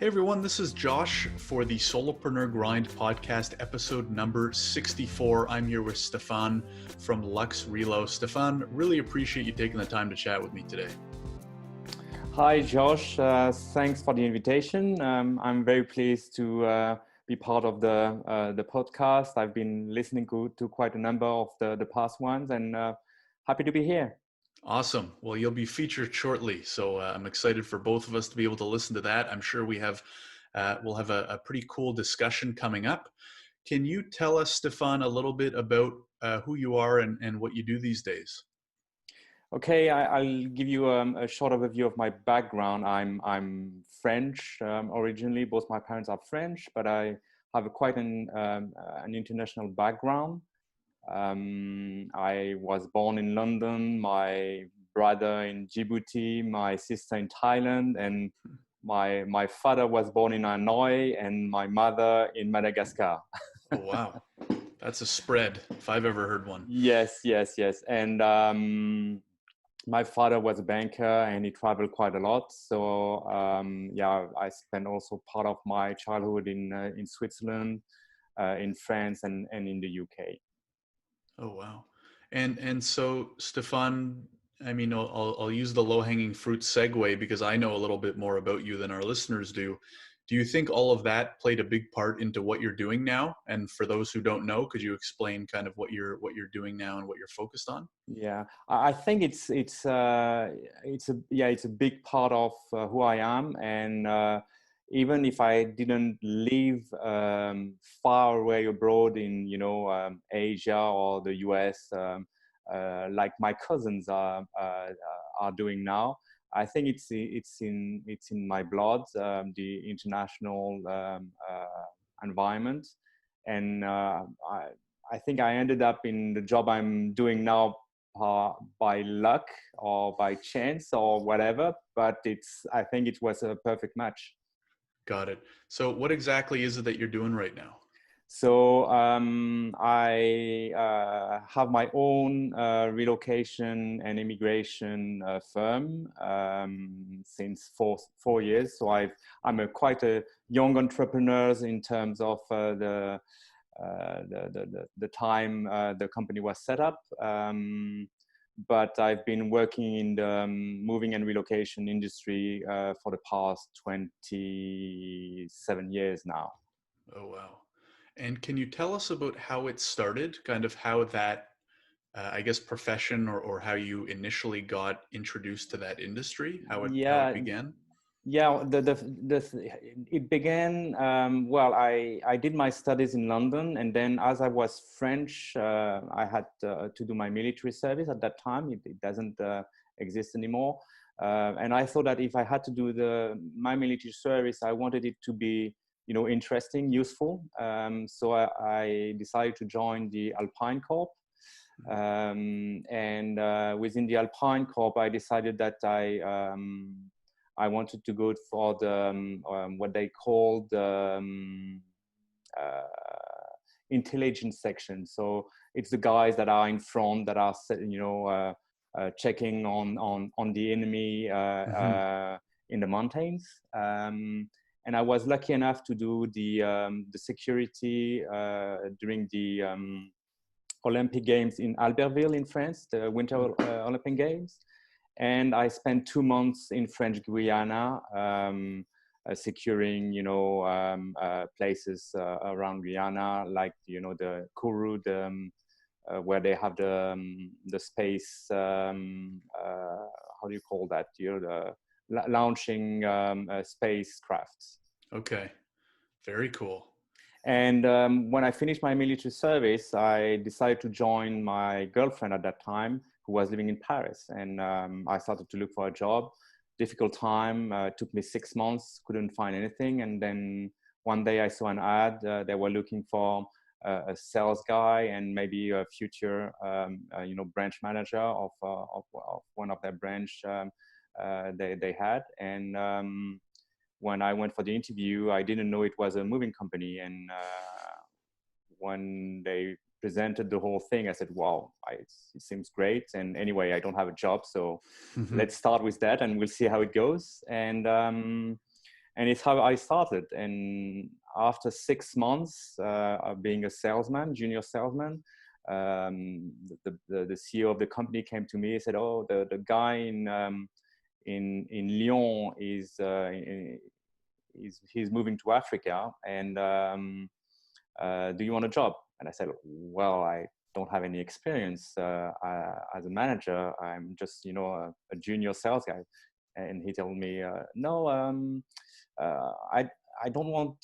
Hey everyone, this is Josh for the Solopreneur Grind podcast, episode number 64. I'm here with Stéphane from LuxRelo. Stéphane, really appreciate you taking the time to chat with me today. Hi, Josh. Thanks for the invitation. I'm very pleased to be part of the podcast. I've been listening to quite a number of the past ones, and happy to be here. Awesome. Well, you'll be featured shortly, so I'm excited for both of us to be able to listen to that. I'm sure we'll have a pretty cool discussion coming up. Can you tell us, Stéphane, a little bit about who you are and what you do these days? Okay, I'll give you a short overview of my background. I'm French originally. Both my parents are French, but I have quite an international background. I was born in London, my brother in Djibouti, my sister in Thailand, and my father was born in Hanoi and my mother in Madagascar. Oh, wow. That's a spread, if I've ever heard one. Yes. And my father was a banker and he traveled quite a lot. So I spent also part of my childhood in Switzerland, in France, and in the UK. Oh, wow. And so, Stéphane, I mean, I'll use the low-hanging fruit segue because I know a little bit more about you than our listeners do. Do you think all of that played a big part into what you're doing now? And for those who don't know, could you explain kind of what you're doing now and what you're focused on? Yeah, I think it's a big part of who I am, and even if I didn't live far away abroad in Asia or the US, like my cousins are doing now, I think it's in my blood, the international environment, and I think I ended up in the job I'm doing now by luck or by chance or whatever, but I think it was a perfect match. Got it. So what exactly is it that you're doing right now? So I have my own relocation and immigration firm since four years. So I'm quite a young entrepreneur in terms of the time the company was set up. But I've been working in the moving and relocation industry for the past 27 years now. Oh, wow. And can you tell us about how it started, kind of how that, I guess, profession or how you initially got introduced to that industry, how it began? Yeah, it began, well, I did my studies in London, and then as I was French, I had to do my military service at that time. It doesn't exist anymore. And I thought that if I had to do my military service, I wanted it to be, interesting, useful. So I decided to join the Alpine Corps. And within the Alpine Corps, I decided that I wanted to go for the what they call the intelligence section. So it's the guys that are in front that are checking on the enemy in the mountains. And I was lucky enough to do the security during the Olympic Games in Albertville in France, the Winter Olympic Games. And I spent 2 months in French Guiana, securing, places around Guyana, like, the Kourou, where they have the space, how do you call that? The launching spacecrafts. Okay, very cool. And when I finished my military service, I decided to join my girlfriend at that time, who was living in Paris. And I started to look for a job. Difficult time, took me 6 months, couldn't find anything. And then one day I saw an ad, they were looking for a sales guy and maybe a future, branch manager of one of their branch they had. And when I went for the interview, I didn't know it was a moving company. And when they presented the whole thing, I said, wow, it seems great. And anyway, I don't have a job, so let's start with that and we'll see how it goes. And and it's how I started. And after 6 months of being a salesman, junior salesman, the CEO of the company came to me and said, "Oh, the guy in Lyon he's moving to Africa, and do you want a job?" And I said, "Well, I don't have any experience as a manager. I'm just, a junior sales guy." And he told me, "No, I don't want.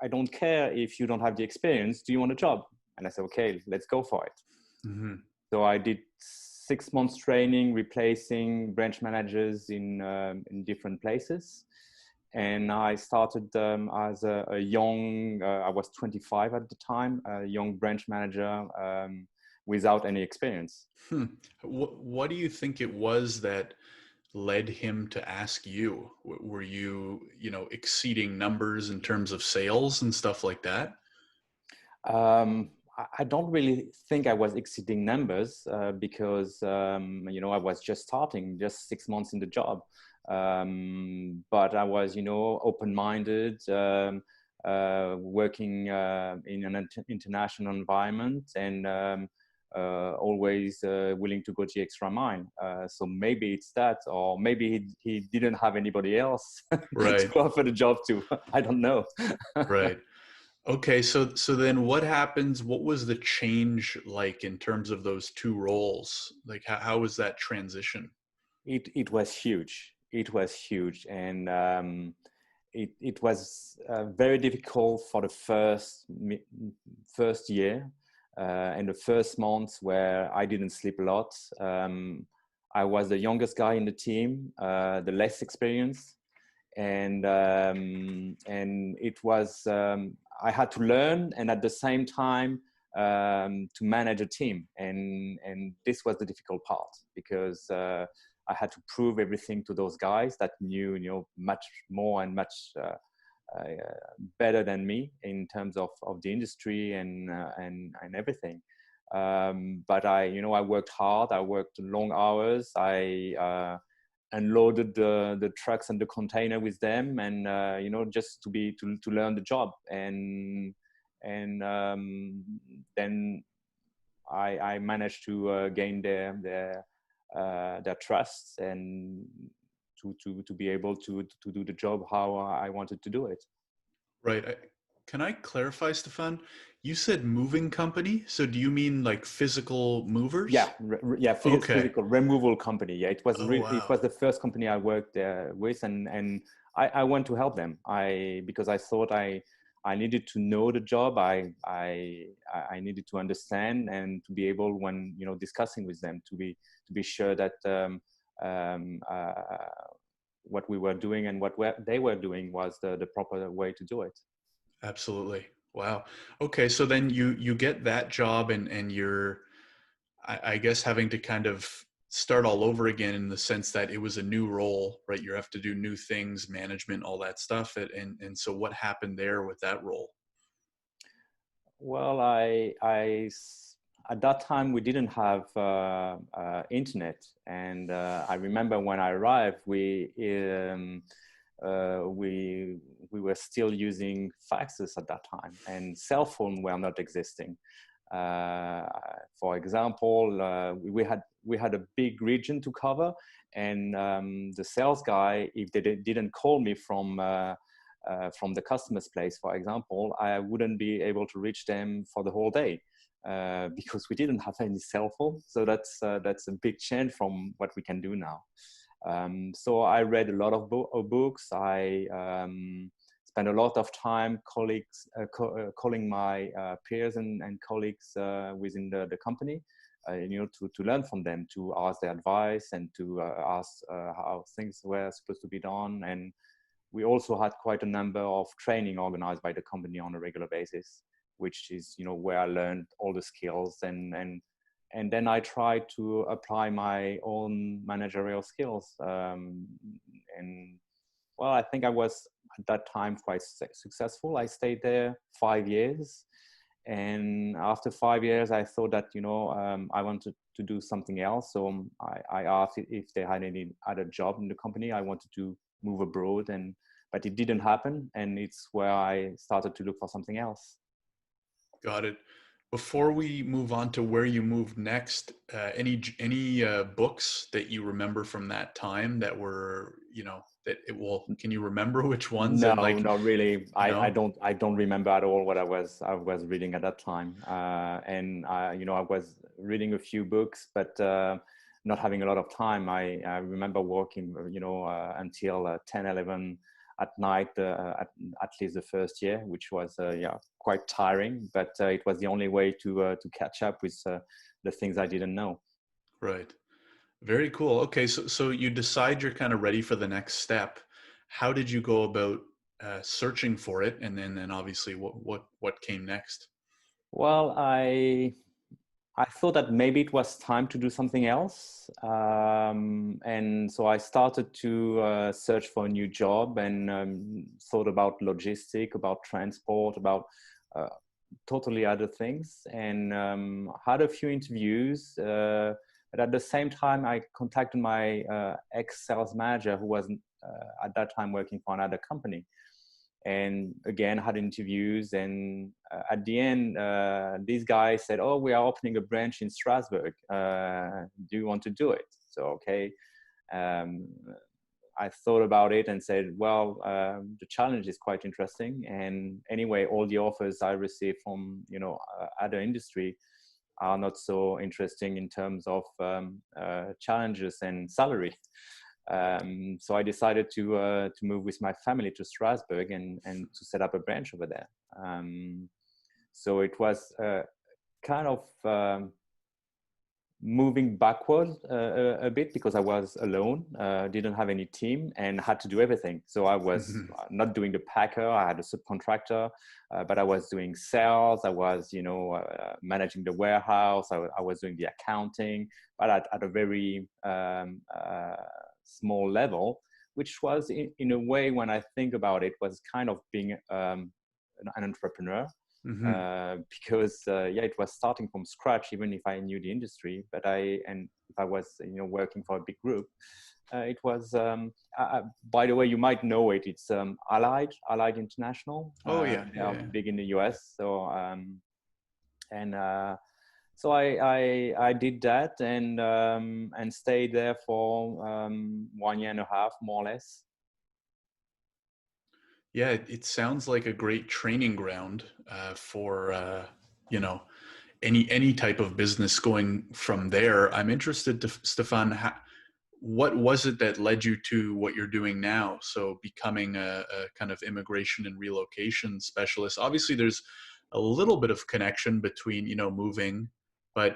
I don't care if you don't have the experience. Do you want a job?" And I said, "Okay, let's go for it." Mm-hmm. So I did 6 months training, replacing branch managers in different places. And I started as a young, I was 25 at the time, a young branch manager without any experience. What do you think it was that led him to ask you? Were you, exceeding numbers in terms of sales and stuff like that? I don't really think I was exceeding numbers because, I was just starting, just 6 months in the job. But I was, open-minded, working in an international environment, and always willing to go the extra mile. So maybe it's that, or maybe he didn't have anybody else Right. to offer the job to. I don't know. Right. Okay, so then what happens? What was the change like in terms of those two roles? Like how was that transition? It was huge. It was huge, and it was very difficult for the first year and the first months where I didn't sleep a lot. I was the youngest guy in the team, the less experienced, and it was I had to learn, and at the same time to manage a team, and this was the difficult part because I had to prove everything to those guys that knew much more and much better than me in terms of the industry and everything. But I worked hard. I worked long hours. I unloaded the trucks and the container with them, and just to learn the job. And then I managed to gain their trust, and to be able to do the job how I wanted to do it. Right. Can I clarify, Stefan? You said moving company. So do you mean like physical movers? Yeah, yeah, Okay. physical removal company. Yeah, it was Oh, it wow. was the first company I worked with, and I went to help them. Because I thought I needed to know the job. I needed to understand and to be able, when discussing with them, to be sure that what we were doing and what they were doing was the proper way to do it. Absolutely. Wow. Okay. So then you get that job and you're, I guess, having to kind of start all over again in the sense that it was a new role, right? You have to do new things, management, all that stuff. And so what happened there with that role? Well, at that time we didn't have internet, and I remember when I arrived, we were still using faxes at that time, and cell phones were not existing. For example, we had a big region to cover, and the sales guy, if they didn't call me from the customer's place, for example, I wouldn't be able to reach them for the whole day because we didn't have any cell phone. So that's a big change from what we can do now. So I read a lot of books. I spent a lot of time calling my peers and colleagues within the company, to learn from them, to ask their advice, and to ask how things were supposed to be done. And we also had quite a number of training organized by the company on a regular basis, which is where I learned all the skills, and then I tried to apply my own managerial skills. And well, I think I was at that time quite successful. I stayed there 5 years, and after 5 years, I thought that I wanted to do something else. So I asked if they had any other job in the company. I wanted to move abroad, but it didn't happen, and it's where I started to look for something else. Got it. Before we move on to where you moved next, any books that you remember from that time that were, that it will, can you remember which ones? No, And like, not really. no? I don't remember at all what I was reading at that time. And I was reading a few books, but not having a lot of time. I remember working, until 10, 11 at night, at least the first year, which was quite tiring. But it was the only way to catch up with the things I didn't know. Right. Very cool. Okay, so you decide you're kind of ready for the next step. How did you go about searching for it, and then obviously what came next? Well, I thought that maybe it was time to do something else, and so I started to search for a new job, and thought about logistic, about transport, about uh, totally other things, and had a few interviews. But at the same time, I contacted my ex-sales manager, who was at that time working for another company, and again had interviews. And at the end, this guy said, "Oh, we are opening a branch in Strasbourg. Do you want to do it?" So okay. Um, I thought about it and said, well, the challenge is quite interesting. And anyway, all the offers I received from, other industry are not so interesting in terms of challenges and salary. So I decided to move with my family to Strasbourg and to set up a branch over there. So it was kind of moving backward a bit, because I was alone, didn't have any team, and had to do everything. So I was not doing the packer. I had a subcontractor, but I was doing sales. I was, managing the warehouse. I was doing the accounting, but at a very small level, which was in a way, when I think about it, was kind of being an entrepreneur. Because it was starting from scratch, even if I knew the industry, but if I was working for a big group, it was by the way, you might know it, it's Allied International. Oh yeah, They yeah, are yeah. big in the US. So so I did that, and stayed there for 1 year and a half, more or less. Yeah, it sounds like a great training ground for any type of business going from there. I'm interested, to Stefan, what was it that led you to what you're doing now? So becoming a kind of immigration and relocation specialist. Obviously, there's a little bit of connection between moving, but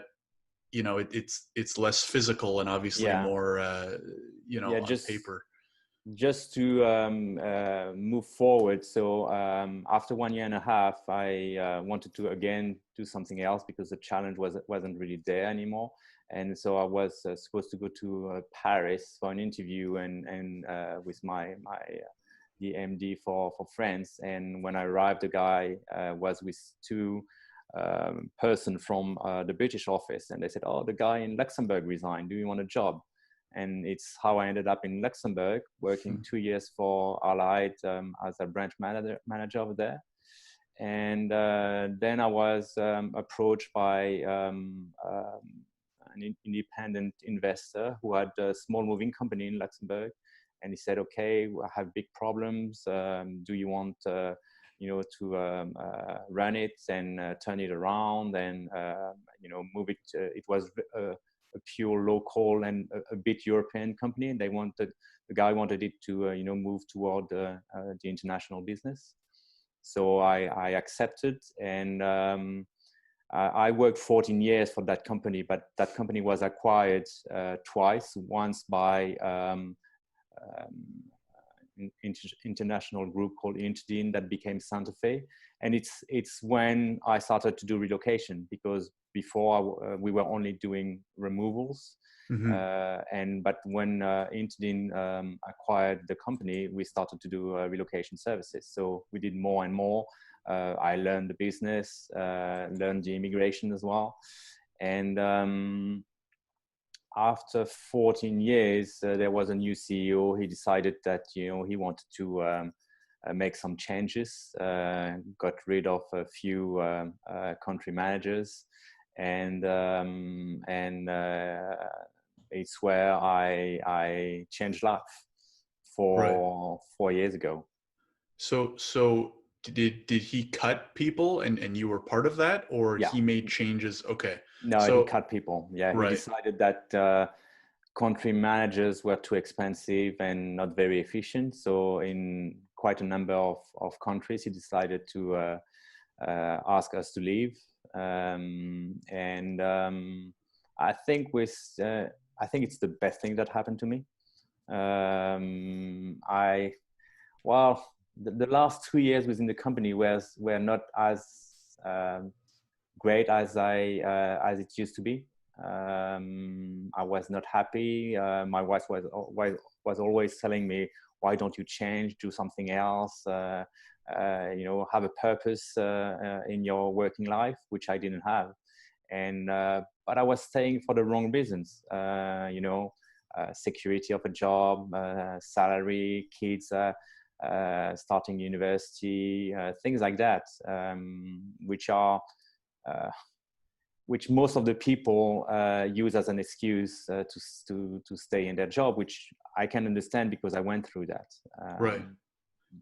it's less physical and obviously Yeah, more yeah, on paper. just to move forward. So after 1 year and a half, I wanted to again do something else, because the challenge wasn't really there anymore. And so I was supposed to go to Paris for an interview, and with the MD for France. And when I arrived, the guy was with two person from the British office, and they said, "Oh, the guy in Luxembourg resigned. Do you want a job?" And it's how I ended up in Luxembourg, working 2 years for Allied as a branch manager over there. And then I was approached by an independent investor who had a small moving company in Luxembourg. And he said, "Okay, I have big problems. Do you want to run it and turn it around and move it?" It was a pure local and a bit European company. And the guy wanted it to move toward the international business. So I accepted, and I worked 14 years for that company, but that company was acquired twice. Once by international group called Interdin that became Santa Fe. And it's when I started to do relocation, because before we were only doing removals. But when Interdin acquired the company, we started to do relocation services. So we did more and more. I learned the business, learned the immigration as well. And after 14 years, there was a new CEO. He decided that, you know, he wanted to make some changes, got rid of a few country managers, and it's where I changed life Right. for 4 years ago. So did he cut people and you were part of that, or Yeah. he made changes? Okay. No, he So cut people. Yeah, he right. decided that country managers were too expensive and not very efficient. So in quite a number of countries, he decided to ask us to leave. I think I think it's the best thing that happened to me. I well, the last 2 years within the company were not as great as it used to be. I was not happy. My wife was always telling me, "Why don't you change? Do something else. You know, have a purpose in your working life," which I didn't have. And but I was staying for the wrong reasons. You know, security of a job, salary, kids. Starting university, things like that, uh, which most of the people use as an excuse to stay in their job, which I can understand because I went through that. Right.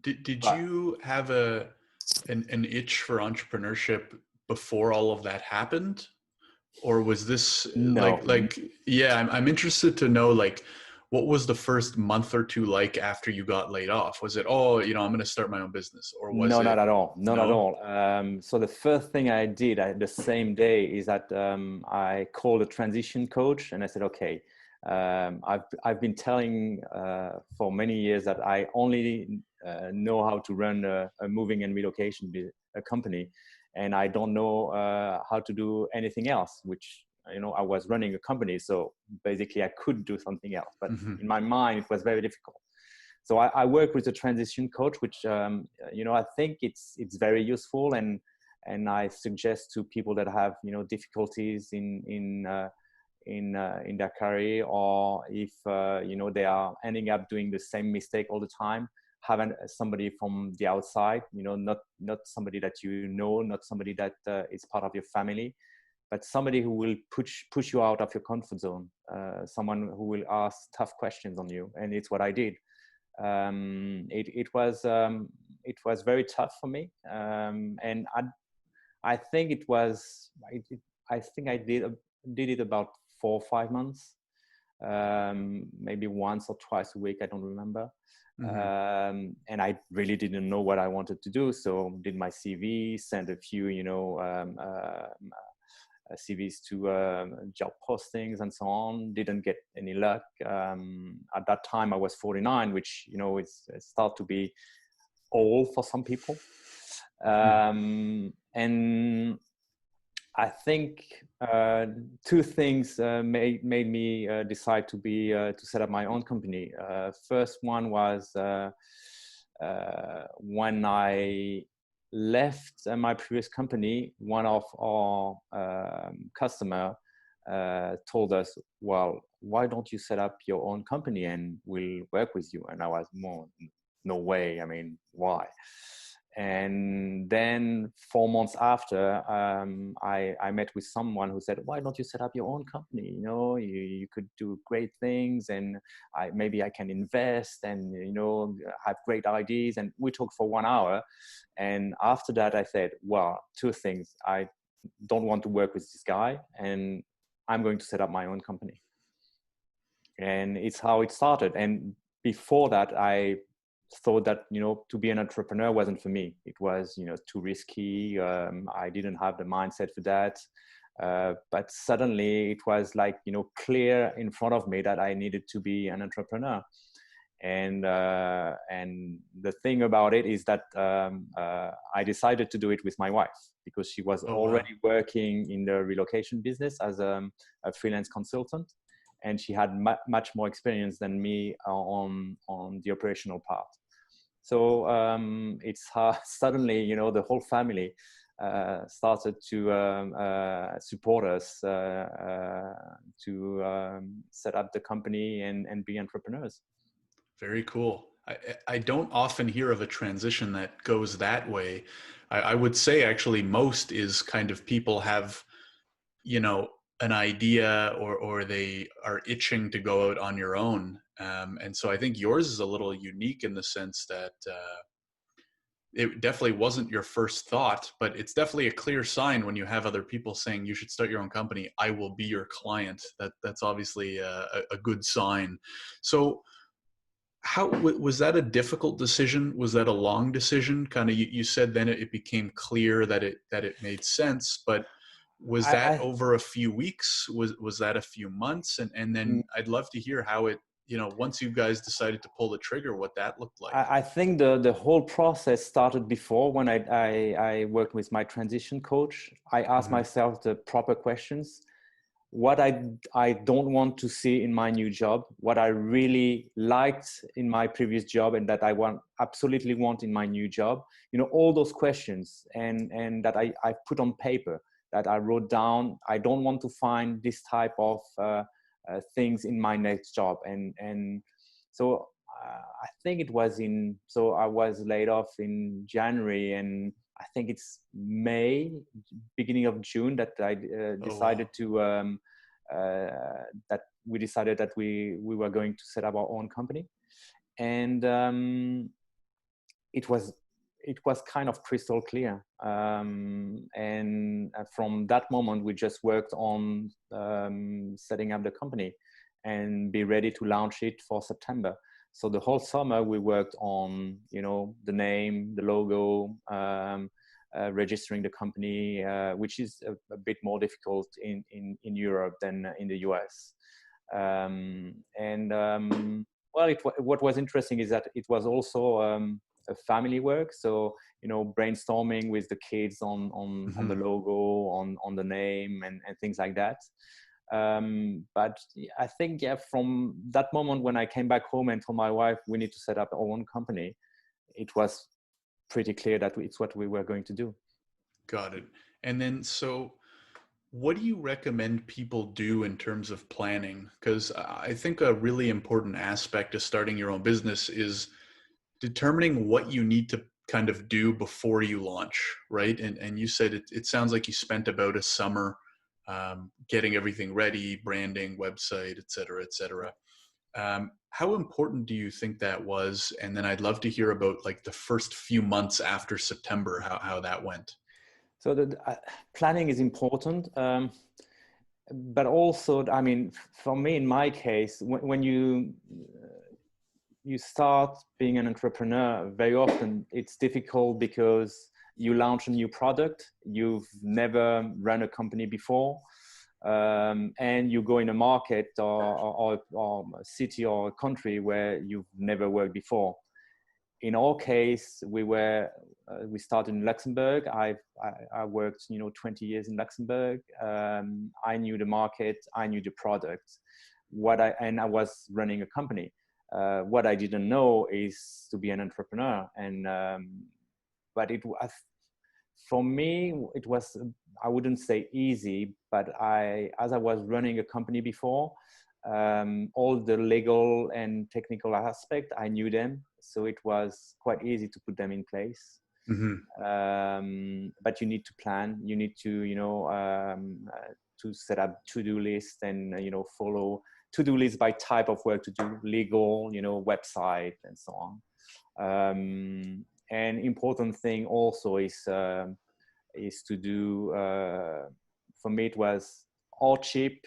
Did But you have an itch for entrepreneurship before all of that happened? Or was this no, yeah, I'm interested to know, like, what was the first month or two like after you got laid off? Was it, oh, you know, I'm going to start my own business, or was no, it not at all, not at no? all. So the first thing I did the same day is that I called a transition coach and I said, okay, I've been telling for many years that I only know how to run a moving and relocation a company, and I don't know how to do anything else. Which, you know, I was running a company, so basically I could do something else, but Hmm. in my mind it was very difficult. So I work with a transition coach, which you know, I think it's very useful, and I suggest to people that have, you know, difficulties in their career, or if you know, they are ending up doing the same mistake all the time, having somebody from the outside, you know, not somebody that you know, not somebody that is part of your family, but somebody who will push you out of your comfort zone, someone who will ask tough questions on you, and it's what I did. It was very tough for me, and I think it was I think I did it about 4 or 5 months, maybe once or twice a week, I don't remember. Hmm. And I really didn't know what I wanted to do, so did my CV, sent a few, you know, CVs to job postings and so on. Didn't get any luck. At that time, I was 49, which, you know, it's start to be old for some people. And I think two things made me decide to set up my own company. First one was when I left my previous company, one of our customer told us, "Well, why don't you set up your own company and we'll work with you?" And I was more, no way. I mean, why? And then 4 months after, I met with someone who said, "Why don't you set up your own company? You know, you could do great things, and maybe I can invest, and, you know, have great ideas." And we talked for 1 hour. And after that, I said, "Well, two things. I don't want to work with this guy, and I'm going to set up my own company." And it's how it started. And before that, I thought that, you know, to be an entrepreneur wasn't for me. It was, you know, too risky. I didn't have the mindset for that. But suddenly it was like, you know, clear in front of me that I needed to be an entrepreneur. And the thing about it is that I decided to do it with my wife, because she was Oh wow. already working in the relocation business as a freelance consultant, and she had much more experience than me on the operational part. So it's suddenly, you know, the whole family started to support us to set up the company and be entrepreneurs. Very cool. I don't often hear of a transition that goes that way. I would say actually most is kind of people have, you know, an idea or they are itching to go out on your own. And so I think yours is a little unique in the sense that it definitely wasn't your first thought, but it's definitely a clear sign when you have other people saying you should start your own company. I will be your client. That's obviously a good sign. So how was that a difficult decision? Was that a long decision? Kind of, you said then it became clear that it made sense, but was that I, over a few weeks? Was that a few months? And then I'd love to hear how it, once you guys decided to pull the trigger, what that looked like. I think the whole process started before when I worked with my transition coach. I asked myself the proper questions. What I don't want to see in my new job, what I really liked in my previous job, and that I absolutely want in my new job. All those questions and that I put on paper, that I wrote down. I don't want to find this type of things in my next job. And so I think it was so I was laid off in January, and I think it's May, beginning of June, that I decided that we decided that we were going to set up our own company. And it was kind of crystal clear. And from that moment, we just worked on setting up the company and be ready to launch it for September. So the whole summer we worked on, the name, the logo, registering the company, which is a bit more difficult in Europe than in the US. What was interesting is that it was also a family work. So, brainstorming with the kids on the logo, on the name and things like that. But I think, from that moment when I came back home and told my wife we need to set up our own company, it was pretty clear that it's what we were going to do. Got it. And then, so what do you recommend people do in terms of planning? Because I think a really important aspect of starting your own business is determining what you need to kind of do before you launch, right? And you said it sounds like you spent about a summer getting everything ready, branding, website, et cetera, et cetera. How important do you think that was? And then I'd love to hear about like the first few months after September, how that went. So the planning is important. But also, I mean, for me, in my case, when you start being an entrepreneur, very often it's difficult because you launch a new product, you've never run a company before, and you go in a market or a city or a country where you've never worked before. In our case, we started in Luxembourg. I worked 20 years in Luxembourg. I knew the market, I knew the product, and I was running a company. What I didn't know is to be an entrepreneur. And but for me, it was, I wouldn't say easy, but as I was running a company before, all the legal and technical aspect, I knew them. So it was quite easy to put them in place. But you need to plan, you need to, to set up to-do lists and, follow to-do lists by type of work to do, legal, website and so on. And important thing also is to do, for me, it was or cheap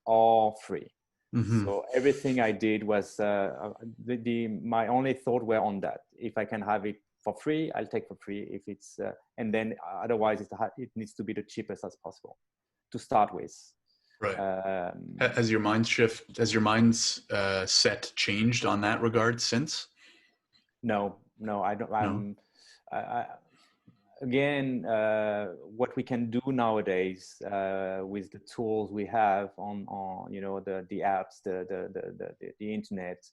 or free. So everything I did was, my only thought were on that. If I can have it for free, I'll take for free. If it's, and then otherwise it needs to be the cheapest as possible to start with. Right. Has your mind's set changed on that regard since? No, I don't. Again, what we can do nowadays with the tools we have on the apps, the internet,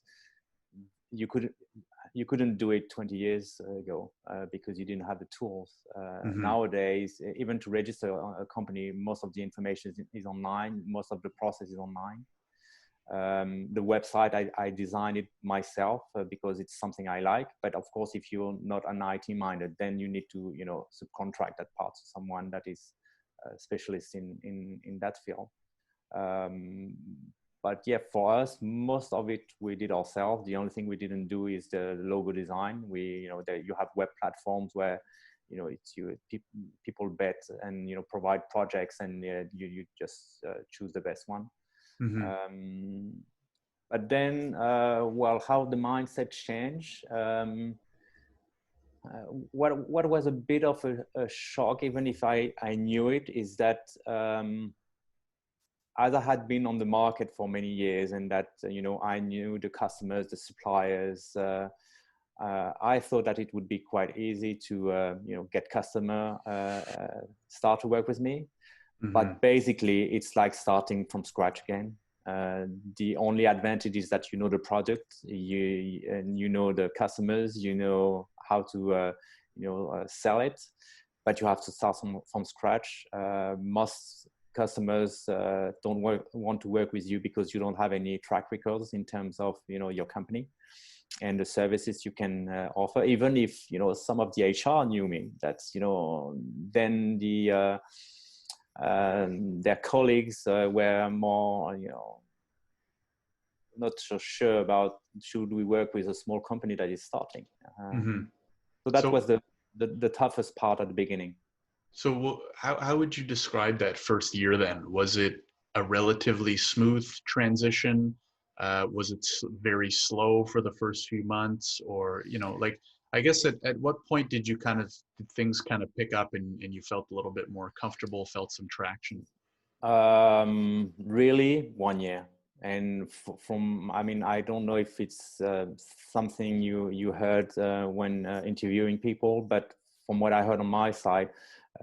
you couldn't do it 20 years ago because you didn't have the tools. Mm-hmm. Nowadays, even to register a company, most of the information is online. Most of the process is online. The website, I designed it myself because it's something I like. But of course, if you're not an IT minded, then you need to, subcontract that part to someone that is a specialist in that field. But yeah, for us, most of it we did ourselves. The only thing we didn't do is the logo design. You have web platforms where, people bet and, provide projects, and you just choose the best one. Mm-hmm. But then, how the mindset changed. What was a bit of a shock, even if I knew it, is that as I had been on the market for many years, and that I knew the customers, the suppliers, I thought that it would be quite easy to get customer start to work with me. Mm-hmm. But basically, it's like starting from scratch again. The only advantage is that you know the product, you know the customers, you know how to sell it, but you have to start from scratch. Most customers don't want to work with you because you don't have any track records in terms of your company and the services you can offer. Even if some of the HR knew me, that's then their colleagues were more not so sure about should we work with a small company that is starting. Mm-hmm. So that was the toughest part at the beginning. So how would you describe that first year then? Was it a relatively smooth transition? Was it very slow for the first few months? Or, I guess at what point did things kind of pick up and you felt a little bit more comfortable, felt some traction? Really 1 year. And I don't know if it's something you heard when interviewing people, but from what I heard on my side,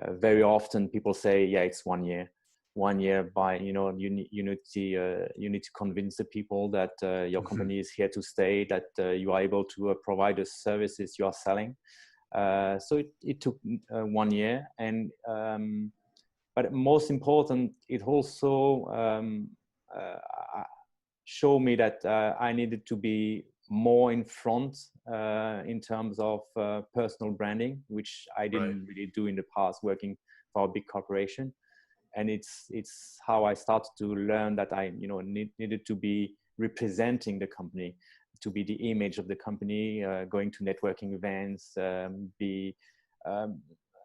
very often people say, yeah, it's 1 year. 1 year by, you need to convince the people that your Mm-hmm. company is here to stay, that you are able to provide the services you are selling. So it took 1 year. And but most important, it also showed me that I needed to be more in front in terms of personal branding, which I didn't really do in the past working for a big corporation. And it's how I started to learn that I needed to be representing the company, to be the image of the company, going to networking events, be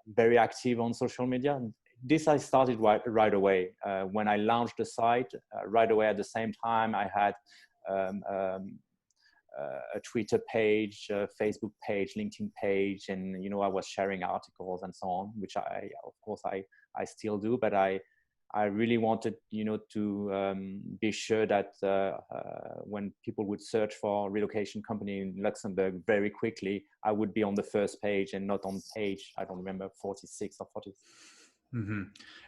very active on social media. This I started right away. When I launched the site, right away at the same time, I had a Twitter page, a Facebook page, LinkedIn page, and I was sharing articles and so on, which of course I still do, but I really wanted to be sure that when people would search for relocation company in Luxembourg, very quickly I would be on the first page and not on page, I don't remember, 46 or 40. Mm-hmm.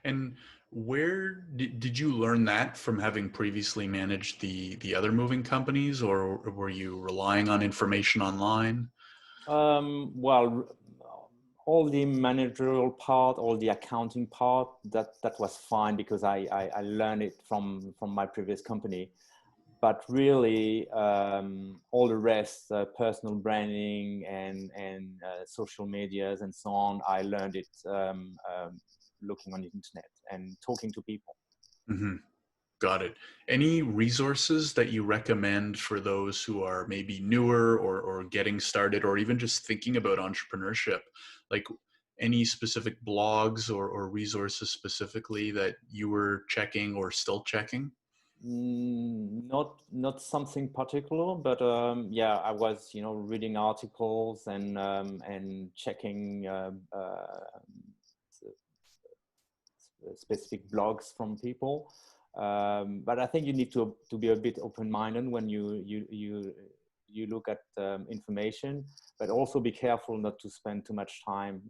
And where did you learn that from having previously managed the other moving companies, or were you relying on information online? All the managerial part, all the accounting part, that was fine because I learned it from my previous company. But really, all the rest, personal branding and social medias and so on, I learned it looking on the internet and talking to people. Mm-hmm. Got it. Any resources that you recommend for those who are maybe newer or getting started, or even just thinking about entrepreneurship? Like any specific blogs or resources specifically that you were checking or still checking? Not something particular, but yeah, I was reading articles and checking specific blogs from people. But I think you need to be a bit open-minded when you look at information, but also be careful not to spend too much time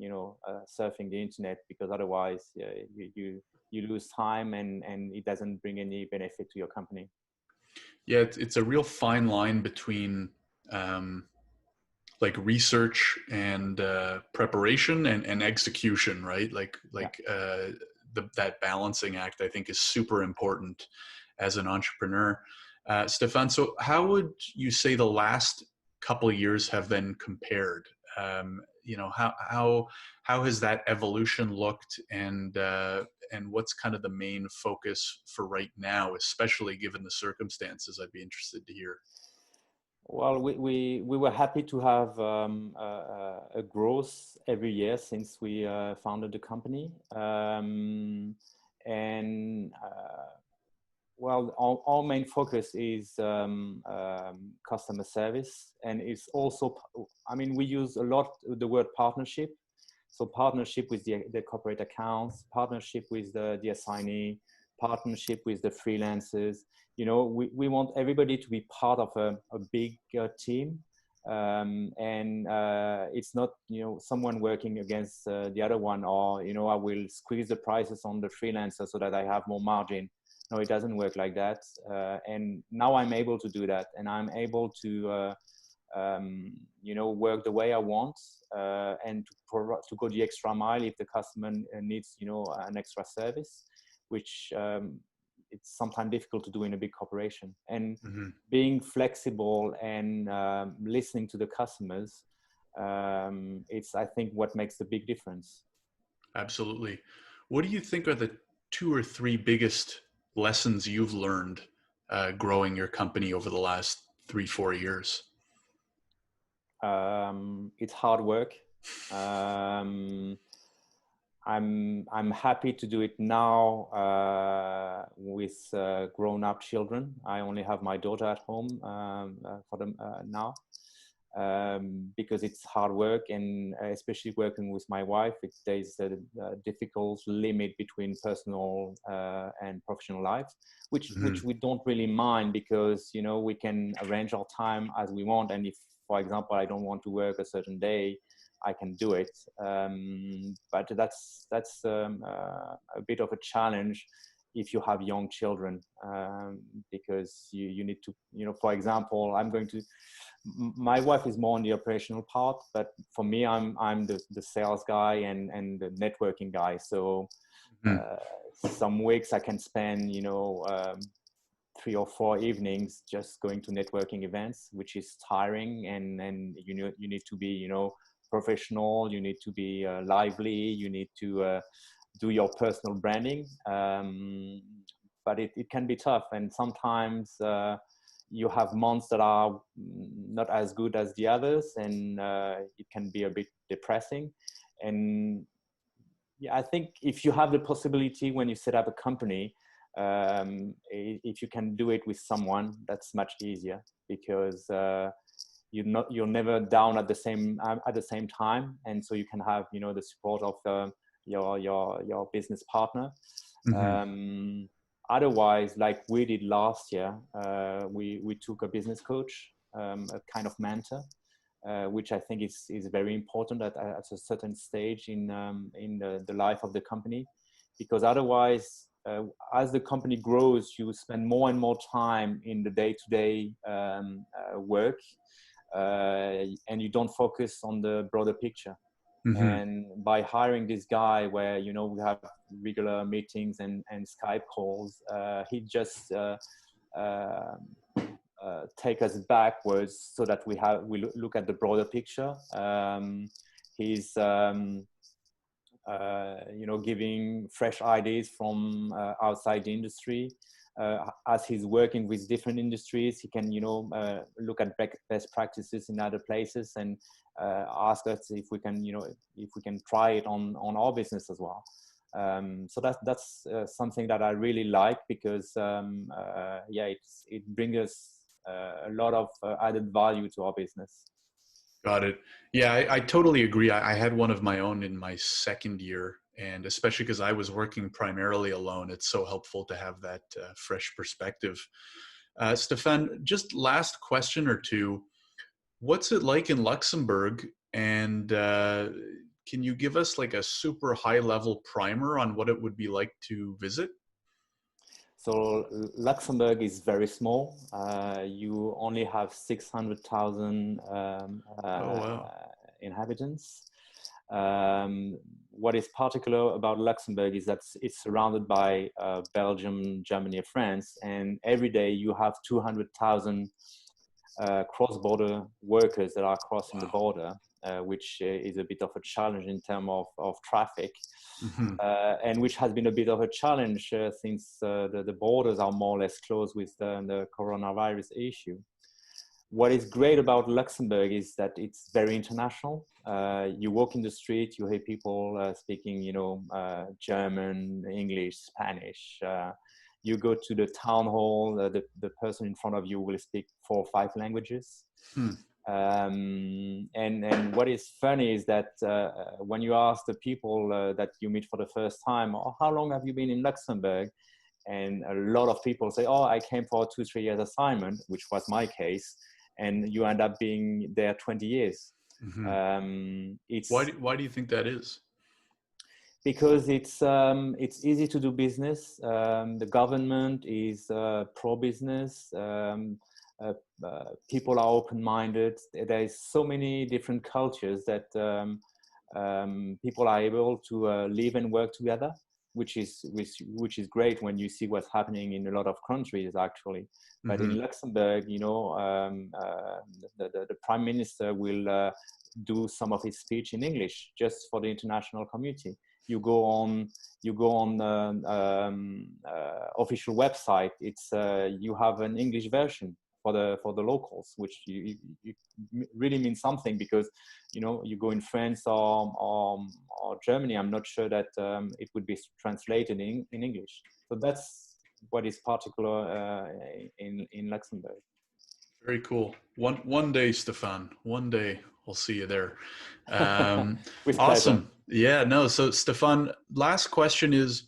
surfing the internet, because otherwise you lose time and it doesn't bring any benefit to your company. Yeah, it's a real fine line between um, like research and preparation and execution, right? Yeah. That balancing act, I think, is super important as an entrepreneur. Stéphane, so how would you say the last couple of years have been compared? You know, how has that evolution looked, and what's kind of the main focus for right now, especially given the circumstances? I'd be interested to hear. Well, we were happy to have a growth every year since we founded the company. And well, our main focus is customer service, and it's also, I mean, we use a lot the word partnership. So partnership with the corporate accounts, partnership with the assignee, partnership with the freelancers. You know, we want everybody to be part of a big team. And it's not, you know, someone working against the other one, or, you know, I will squeeze the prices on the freelancer so that I have more margin. No, it doesn't work like that. And now I'm able to do that, and I'm able to you know, work the way I want, and to go the extra mile if the customer needs, you know, an extra service, which it's sometimes difficult to do in a big corporation. And Mm-hmm. being flexible and listening to the customers, it's, I think, what makes the big difference. Absolutely. What do you think are the 2 or 3 biggest lessons you've learned growing your company over the last 3-4 years? It's hard work. I'm happy to do it now with grown-up children. I only have my daughter at home for them now, because it's hard work, and especially working with my wife, there's a difficult limit between personal and professional life, which we don't really mind, because, you know, we can arrange our time as we want. And if, for example, I don't want to work a certain day, I can do it. But that's a bit of a challenge if you have young children, because you need to, you know, for example, my wife is more on the operational part, but for me, I'm the sales guy and the networking guy. So some weeks I can spend, you know, 3 or 4 evenings just going to networking events, which is tiring, and you need to be, you know, professional, you need to be lively, you need to do your personal branding, but it can be tough, and sometimes you have months that are not as good as the others, and it can be a bit depressing. And yeah, I think if you have the possibility when you set up a company, if you can do it with someone, that's much easier, because you're never down at the same time, and so you can have, you know, the support of your business partner. Otherwise, like we did last year, we took a business coach, a kind of mentor, which I think is very important at a certain stage in the life of the company, because otherwise, as the company grows, you spend more and more time in the day-to-day work, and you don't focus on the broader picture. And by hiring this guy, where, you know, we have regular meetings and Skype calls, he just take us backwards so that we look at the broader picture. He's you know, giving fresh ideas from outside the industry. As he's working with different industries, he can, you know, look at best practices in other places, and ask us if we can, you know, if we can try it on our business as well. So that's something that I really like, because yeah, it brings us a lot of added value to our business. Got it. Yeah, I totally agree. I had one of my own in my second year, and especially because I was working primarily alone, it's so helpful to have that fresh perspective. Stéphane, just last question or two. What's it like in Luxembourg? And can you give us like a super high level primer on what it would be like to visit? So Luxembourg is very small. You only have 600,000 Oh, wow. inhabitants. What is particular about Luxembourg is that it's surrounded by Belgium, Germany, and France, and every day you have 200,000 cross-border workers that are crossing the Wow. border, which is a bit of a challenge in terms of traffic, Hmm. and which has been a bit of a challenge since the borders are more or less closed with the coronavirus issue. What is great about Luxembourg is that it's very international. You walk in the street, you hear people speaking, German, English, Spanish. You go to the town hall, the person in front of you will speak 4 or 5 languages. Hmm. And what is funny is that when you ask the people that you meet for the first time, oh, how long have you been in Luxembourg? And a lot of people say, oh, I came for a 2-3 years assignment, which was my case. And you end up being there 20 years. Hmm. It's Why do you think that is? because it's easy to do business. The government is pro-business. People are open-minded. There is so many different cultures that people are able to live and work together, which is great when you see what's happening in a lot of countries actually. But Hmm. in Luxembourg, the prime minister will do some of his speech in English just for the international community. You go on official website. You have an English version for the locals, which you really means something, because you go in France or Germany, I'm not sure that it would be translated in English. So that's what is particular in Luxembourg. Very cool. One day, Stefan. One day I'll see you there. Um, With pleasure. awesome. Yeah. No. So, Stefan, last question is: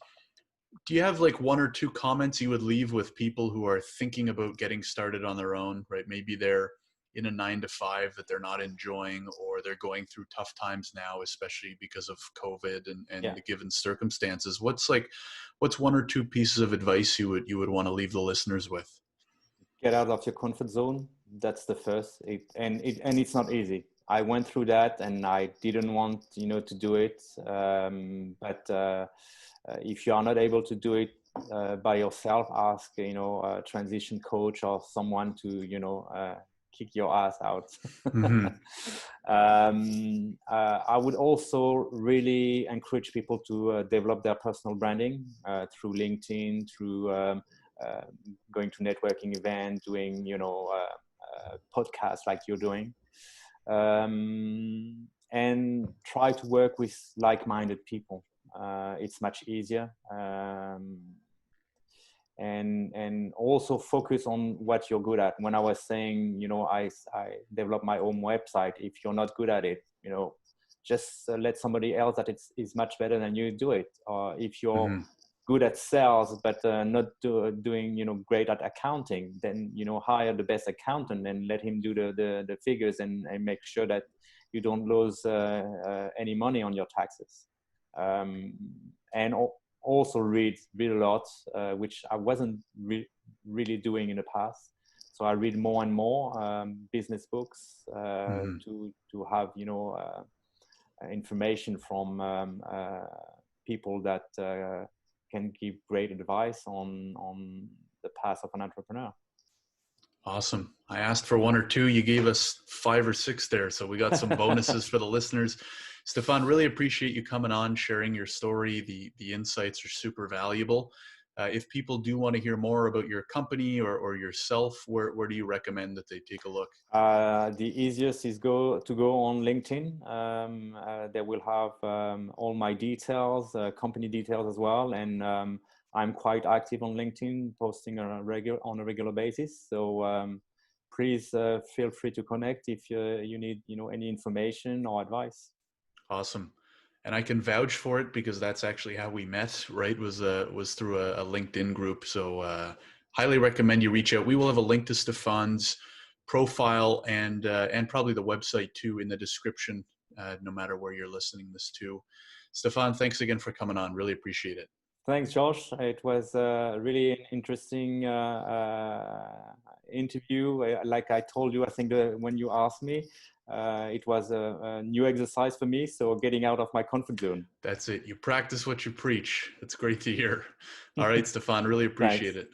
do you have like one or two comments you would leave with people who are thinking about getting started on their own? Right? Maybe they're in a 9 to 5 that they're not enjoying, or they're going through tough times now, especially because of COVID and Yeah. the given circumstances. What's one or two pieces of advice you would want to leave the listeners with? Get out of your comfort zone. That's the first. And it's not easy. I went through that, and I didn't want to do it. But if you are not able to do it by yourself, ask a transition coach or someone to kick your ass out. Mm-hmm. I would also really encourage people to develop their personal branding through LinkedIn, through uh, going to networking event, doing podcasts like you're doing, and try to work with like-minded people. It's much easier, and also focus on what you're good at. When I was saying, I developed my own website. If you're not good at it, just let somebody else that is much better than you do it. Or if you're Mm-hmm. good at sales but not doing great at accounting, then hire the best accountant and let him do the figures, and make sure that you don't lose any money on your taxes. And also read a lot, which I wasn't really doing in the past. So I read more and more business books Mm-hmm. to have information from people that can give great advice on the path of an entrepreneur. Awesome. I asked for one or two. You gave us 5 or 6 there. So we got some bonuses for the listeners. Stefan, really appreciate you coming on, sharing your story. The insights are super valuable. If people do want to hear more about your company or yourself, where do you recommend that they take a look? The easiest is go on LinkedIn. They will have all my details, company details as well, and I'm quite active on LinkedIn, posting on a regular basis. So please feel free to connect if you need any information or advice. Awesome. And I can vouch for it because that's actually how we met, right? Was through a LinkedIn group. So highly recommend you reach out. We will have a link to Stefan's profile and probably the website too in the description, no matter where you're listening this to. Stefan, thanks again for coming on. Really appreciate it. Thanks, Josh. It was really an interesting interview. Like I told you, I think when you asked me, it was a new exercise for me. So getting out of my comfort zone. That's it. You practice what you preach. That's great to hear. All right, Stefan, really Thanks. appreciate it.